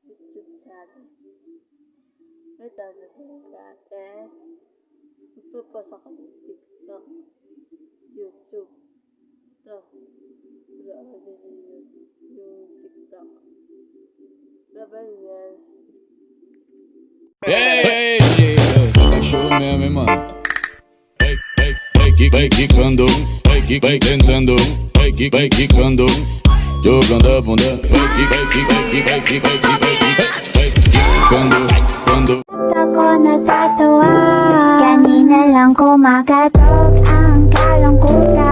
YouTube channel. Ito na natin. Magpapasa ka ng TikTok, YouTube. Ito. Wala din yung TikTok. Laban yes. Hey, tá show mesmo, hein, mano? Vai quicando, vai tentando, vai quicando, jogando a bunda, vai quicando, quando. Ako natatawa, kanina lang kumakatok ang kalungkutan.